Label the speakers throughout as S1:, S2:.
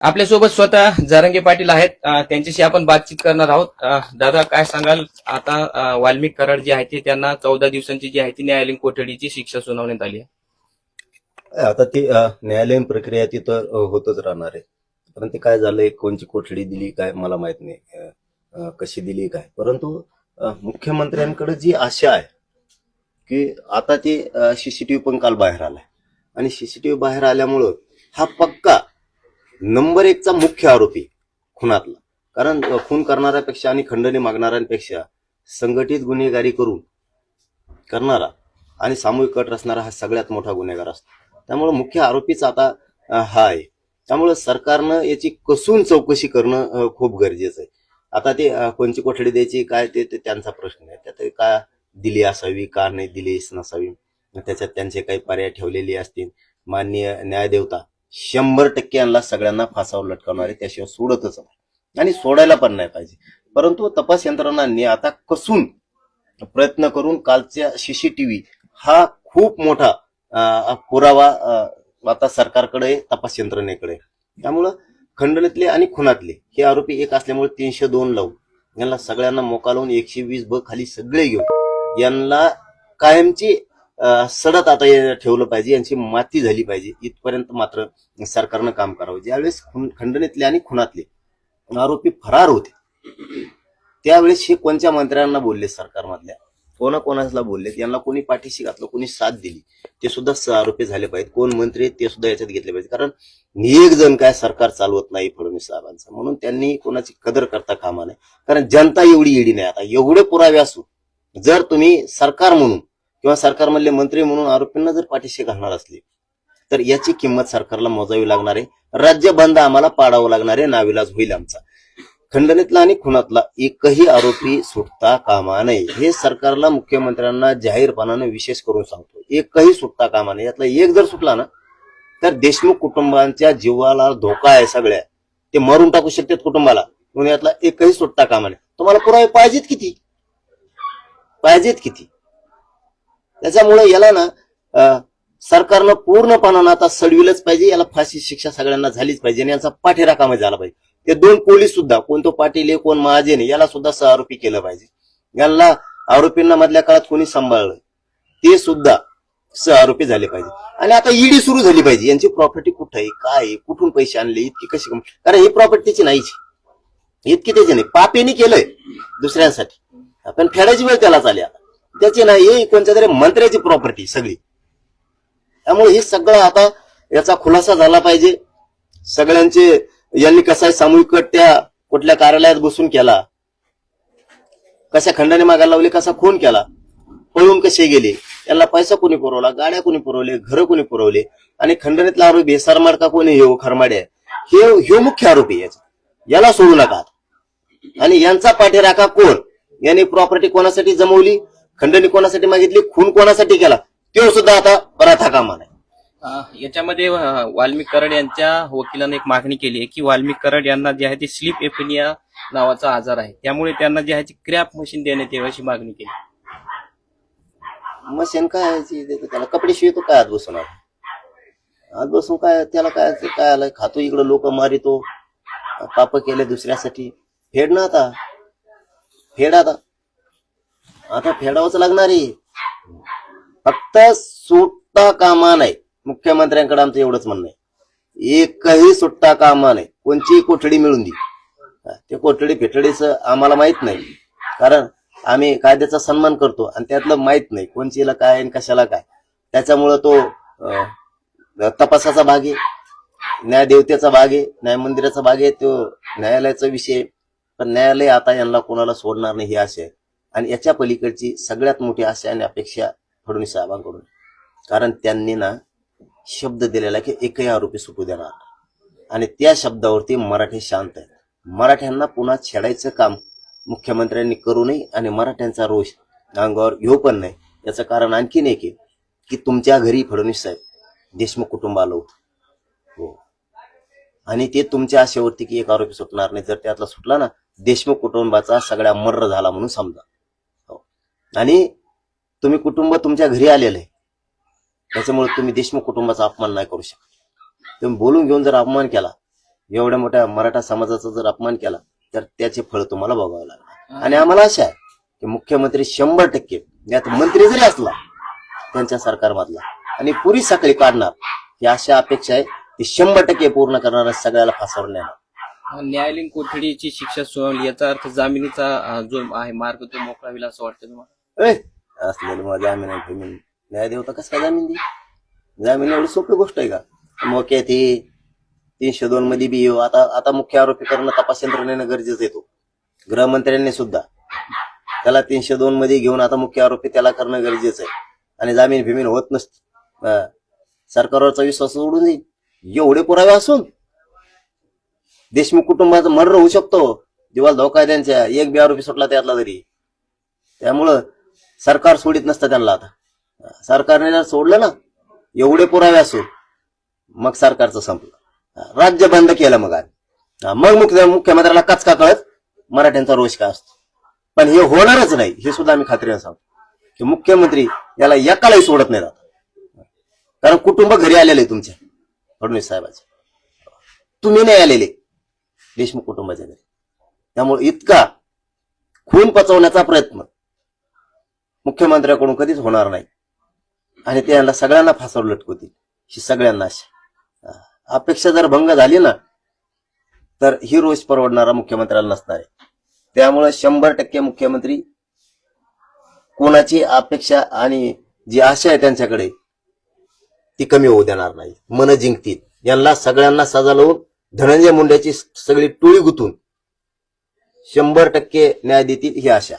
S1: आपल्यासोबत स्वतः जरांगे पाटील आहेत. त्यांच्याशी आपण बातचीत करणार आहोत. दादा, काय सांगाल? आता वाल्मिक कराड जे आहे ते त्यांना 14 दिवसांची जी आहे ती न्यायालयीन कोठडीची शिक्षा सुनावण्यात आली आहे.
S2: आता ती न्यायालयीन प्रक्रिया ती तर होतच राहणार आहे. परंतु काय झालंय, कोणची कोठडी दिली काय मला माहित नाही, कशी दिली काय. परंतु मुख्यमंत्र्यांकडे जी आशा आहे की आता ती सीसीटीव्ही पण काल बाहेर आलाय आणि सीसीटीव्ही बाहेर आल्यामुळं हा पक्का नंबर 1 चा मुख्य आरोपी खुनातला. कारण खून करणाऱ्यापेक्षा आणि खंडणी मागणाऱ्यांपेक्षा संघटित गुन्हेगारी करून करणारा आणि सामूहिक कट रचणारा हा सगळ्यात मोठा गुन्हेगार असतो. त्यामुळे मुख्य आरोपीच आता हा आहे. त्यामुळे सरकारनं याची कसून चौकशी करणं खूप गरजेचं आहे. आता ते कोणची कोठडी द्यायची काय ते त्यांचा प्रश्न आहे. त्यात का दिली असावी, का नाही दिली नसावी, त्याच्यात त्यांचे काही पर्याय ठेवलेले असतील. माननीय न्यायदेवता 100% यांना सगळ्यांना फासावर लटकवणार आहे, त्याशिवाय सोडतच नाही आणि सोडायला पण नाही पाहिजे. परंतु तपास यंत्रणांनी आता कसून प्रयत्न करून कालच्या सीसीटीव्ही हा खूप मोठा पुरावा आता सरकारकडे, तपास यंत्रणेकडे. त्यामुळं खंडणीतले आणि खुनातले हे आरोपी एक असल्यामुळे 302 लावून यांना सगळ्यांना मोका लावून 120 खाली सगळे घेऊन यांना कायमची सडत आता ठेवलं पाहिजे, यांची माती झाली पाहिजे. इथपर्यंत मात्र सरकारनं काम करावं. ज्यावेळेस खंडणीतले आणि खुनातले आरोपी फरार होते त्यावेळेस हे कोणत्या मंत्र्यांना बोलले, सरकारमधल्या कोणाकोणाला बोलले, यांना कोणी पाठीशी घातलं, कोणी साथ दिली, ते सुद्धा आरोपी झाले पाहिजेत. कोण मंत्री ते सुद्धा याच्यात घेतले पाहिजे. कारण एक जण काय सरकार चालवत नाही फडणवीस साहेबांचं, म्हणून त्यांनी कोणाची कदर करता कामा नये. कारण जनता एवढी येडी नाही. आता एवढे पुरावे असून जर तुम्ही सरकार म्हणून किंवा सरकारमधले मंत्री म्हणून आरोपींना जर पाठीशी घालणार असले तर याची किंमत सरकारला मोजावी लागणार आहे. राज्य बंद आम्हाला पाडावं लागणार आहे, नाविलाज होईल आमचा. खंडणीतला आणि खुनातला एकही आरोपी सुटता कामा नये, हे सरकारला, मुख्यमंत्र्यांना जाहीरपणाने विशेष करून सांगतो. एकही सुटता कामा नये. यातला एक जर सुटला ना तर देशमुख कुटुंबांच्या जीवाला धोका आहे. सगळ्या ते मारून टाकू शकतात कुटुंबाला, म्हणून यातला एकही सुटता कामा नये. तुम्हाला पुरावे पाहिजेत किती, त्याच्यामुळे याला ना सरकारनं पूर्णपणानं आता सडविलंच पाहिजे. याला फाशी शिक्षा सगळ्यांना झालीच पाहिजे आणि याचा पाठीराखा झाला पाहिजे. ते 2 पोलीस सुद्धा, कोण तो पाटील आहे कोण महाजन आहे, याला सुद्धा सहआरोपी केलं पाहिजे. यांना आरोपींना मधल्या काळात कोणी सांभाळलं ते सुद्धा सहआरोपी झाले पाहिजे. आणि आता ईडी सुरू झाली पाहिजे. यांची प्रॉपर्टी कुठं आहे, काय आहे, कुठून पैसे आणले, इतकी कशी, कारण ही प्रॉपर्टी त्याची नाहीची, इतकी त्याची नाही. पापेनी केलंय दुसऱ्यांसाठी, आपण फेडायची वेळ त्याला चालली. आता त्याची नाही, हे कोणत्या तरी मंत्र्याची प्रॉपर्टी सगळी. त्यामुळे हे सगळं आता याचा खुलासा झाला पाहिजे. सगळ्यांचे यांनी कसा सामूहिक कट त्या कुठल्या कार्यालयात बसून केला, कशा खंडणी मागायला लावली, कसा खून केला, पळून कसे गेले, यांना पैसा कोणी पुरवला, गाड्या कोणी पुरवले, घर कोणी पुरवले, आणि खंडणीतला आरोपी सरमाडका कोणी, हे खरमाड्या, हे मुख्य आरोपी. याला सोडू नका. आणि यांचा पाठीराखा कोण, यांनी प्रॉपर्टी कोणासाठी जमवली, खंडणी कोणासाठी मागितली, खून कोणासाठी केला, ते सुद्धा आता बराच कामा नाही.
S1: याच्यामध्ये वाल्मिक कराड यांच्या वकिलांनी एक मागणी केली आहे की वाल्मिक कराड यांना जे आहे ते स्लीप एपिनिया नावाचा आजार आहे, त्यामुळे त्यांना जे आहे ते क्रॅप मशीन देण्यात यावी अशी मागणी केली.
S2: मशीन काय, त्याला कपडे शिवतो काय, आज बसून काय त्याला काय काय आलंय, खातो इकडं, लोक मारितो, पाप केले दुसऱ्यासाठी. फेड ना आता, आता फेडावंच लागणार आहे. फक्त सुटता कामा नाही. मुख्यमंत्र्यांकडे आमचं एवढंच म्हणणं आहे, एकही सुटता कामा नाही. कोणची कोठडी मिळून दे, ते कोठडी फेटडीचं आम्हाला माहित नाही, कारण आम्ही कायद्याचा सन्मान करतो आणि त्यातलं माहित नाही कोणचीला काय आणि कशाला काय. त्याच्यामुळं तो तपासाचा भाग आहे, न्यायदेवतेचा भाग आहे, न्याय मंदिराचा भाग आहे, तो न्यायालयाचा विषय. पण न्यायालय आता यांना कोणाला सोडणार नाही ही आशा आहे. आणि याच्या पलीकडची सगळ्यात मोठी आशा आणि अपेक्षा फडणवीस साहेबांकडून, कारण त्यांनी ना शब्द दिलेला की एकही आरोपी सुटू देणार, आणि त्या शब्दावरती मराठी शांत आहेत. मराठ्यांना पुन्हा छेडायचं काम मुख्यमंत्र्यांनी करू नये आणि मराठ्यांचा रोष अंगावर घेऊ पण नाही. याचं कारण आणखीन एक आहे की तुमच्या घरी फडणवीस साहेब देशमुख कुटुंब आलं होतं, हो, आणि ते तुमच्या आशेवरती की एक आरोपी सुटणार नाही. जर त्यातला सुटला ना, देशमुख कुटुंबाचा सगळ्या मर्र झाला म्हणून समजा. हो, आणि तुम्ही कुटुंब तुमच्या घरी आलेलं आहे, त्याच्यामुळे तुम्ही देशमुख कुटुंबाचा अपमान नाही करू शकत. तुम्ही बोलून घेऊन जर अपमान केला, एवढ्या मोठ्या मराठा समाजाचा जर अपमान केला तर त्याचे फळ तुम्हाला भोगावं लागणार. आणि आम्हाला आशा आहे की मुख्यमंत्री 100% यात मंत्री जरी असला त्यांच्या सरकारमधला आणि पुरी साखळी काढणार ही अशा अपेक्षा आहे. ती 100% पूर्ण करणार, सगळ्याला फासावर नेणार.
S1: न्यायालयीन कोठडीची शिक्षा सुनावली याचा अर्थ जामिनीचा जो आहे मार्ग तो मोकळा होईल असं वाटतं तुम्हाला?
S2: असलेलं मग जामीन आहे फेमीन न्याय देवता कसं काय जामीन दे? जामीन एवढी सोपी गोष्ट आहे का? मोक्यात ही 302 मध्ये बी येऊ. आता मुख्य आरोपी करणं तपास यंत्रणेनं गरजेचं येतो. गृहमंत्र्यांनी सुद्धा त्याला 302 मध्ये घेऊन आता मुख्य आरोपी त्याला करणं गरजेचं आहे. आणि जामीन फिमीन होत नसते. सरकारवरचा विश्वास उडून जाईल. एवढे पुरावे असून देशमुख कुटुंबाचं मर्डर होऊ शकतो. दिवाल धोका आहे त्यांच्या. एक बी आरोपी सुटला त्यातला तरी. त्यामुळं सरकार सोडित नसतं त्यांना. आता सरकारने जर सोडलं ना एवढे पुरावे असून मग सरकारचं संपलं. राज्य बंद केलं मग मग मुख्यमंत्र्याला कचका कळत मराठ्यांचा रोष काय असतो. पण हे होणारच नाही हे सुद्धा आम्ही खात्रीने सांगतो की मुख्यमंत्री याला एकालाही सोडत नाही. कारण कुटुंब घरी आलेले तुमच्या फडणवीस साहेबाचे, तुम्ही नाही आलेले देशमुख कुटुंबाच्या घरी. त्यामुळे इतका खून पचवण्याचा प्रयत्न मुख्यमंत्र्याकडून कधीच होणार नाही. आणि ते यांना सगळ्यांना फासावर लटकवतील ही सगळ्यांना आशा. अपेक्षा जर भंग झाली ना तर ही रोष परवडणारा मुख्यमंत्र्याला नसणार आहे. त्यामुळे 100% मुख्यमंत्री कोणाची अपेक्षा आणि जी आशा आहे त्यांच्याकडे ती कमी होऊ देणार नाही. मन जिंकतील. यांना सगळ्यांना सजा लावून धनंजय मुंडेची सगळी टोळी गुंतून 100% न्याय देतील ही आशा.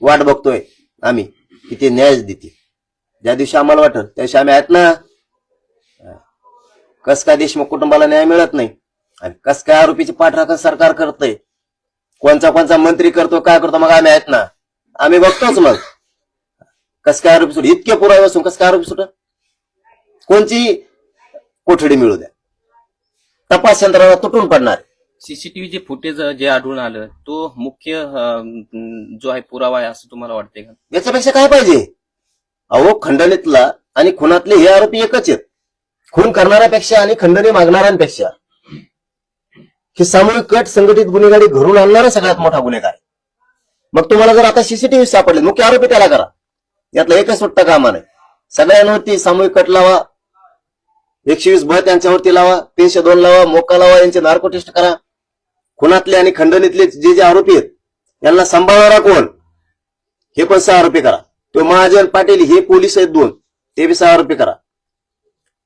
S2: वाट बघतोय आम्ही की ते न्यायच देतील. ज्या दिवशी आम्हाला वाटत त्या दिवशी आम्ही आहेत ना. कस काय देशमुख कुटुंबाला न्याय मिळत नाही आणि कस काय आरोपीची पाठराखण सरकार करतंय, कोणचा मंत्री करतो काय करतो, मग आम्ही आहेत ना. आम्ही बघतोच मग कस काय आरोपी सुट. इतके पुरावे असून कस काय आरोपी सुट. कोणची कोठडी मिळू द्या तपास यंत्रणा तुटून पडणार.
S1: सीसीटीव्ही जे फुटेज जे आढळून आलं तो मुख्य जो आहे पुरावा आहे असं तुम्हाला वाटतंय का?
S2: याच्यापेक्षा काय पाहिजे? अहो खंडणीतला आणि खुनातले हे आरोपी एकच आहेत. खून करणाऱ्यापेक्षा आणि खंडणी मागणाऱ्यांपेक्षा हे सामूहिक कट संघटित गुन्हेगारी घडून आणणारा सगळ्यात मोठा गुन्हेगार. मग तुम्हाला जर आता सीसीटीव्ही सापडले मुख्य आरोपी त्याला करा. यातला एकच सुट्टा कामा नाही. सगळ्यांवरती सामूहिक कट लावा. 120 त्यांच्यावरती लावा. 302 लावा. मोका लावा. यांचे नार्को टेस्ट करा. खुनातले आणि खंडणीतले जे आरोपी आहेत यांना सांभाळणारा कोण हे पण 6 आरोपी करा. तो महाजन पाटील हे पोलीस आहेत 2 ते बी 6 आरोपी करा.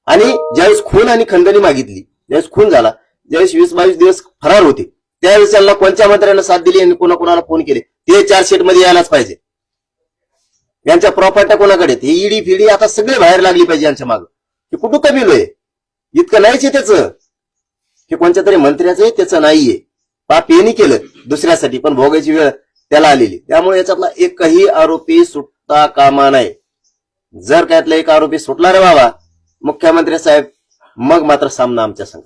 S2: आणि ज्यावेळेस खून आणि खंडणी मागितली, ज्यावेळेस खून झाला, ज्यावेळेस 20-22 दिवस फरार होते त्यावेळेस त्यांना कोणत्या मंत्र्यांना साथ दिली आणि कोणाकोणाला फोन केले ते चार्जशीट मध्ये यायलाच पाहिजे. यांच्या प्रॉपर्ट्या कोणाकडे हे ईडी फिडी आता सगळे बाहेर लागली पाहिजे यांच्या मागं. हे कुठं कमीलोय? इतकं नाहीच आहे त्याचं. हे कोणत्या तरी मंत्र्याचं आहे त्याचं नाहीये. पाप यांनी केलं दुसऱ्यासाठी पण भोगायची वेळ त्याला आलेली. त्यामुळे याच्यातला एकही आरोपी सुटता कामा नाही. जर त्यातला एक आरोपी सुटला रे बाबा मुख्यमंत्री साहेब मग मात्र सामना आमच्या संघ.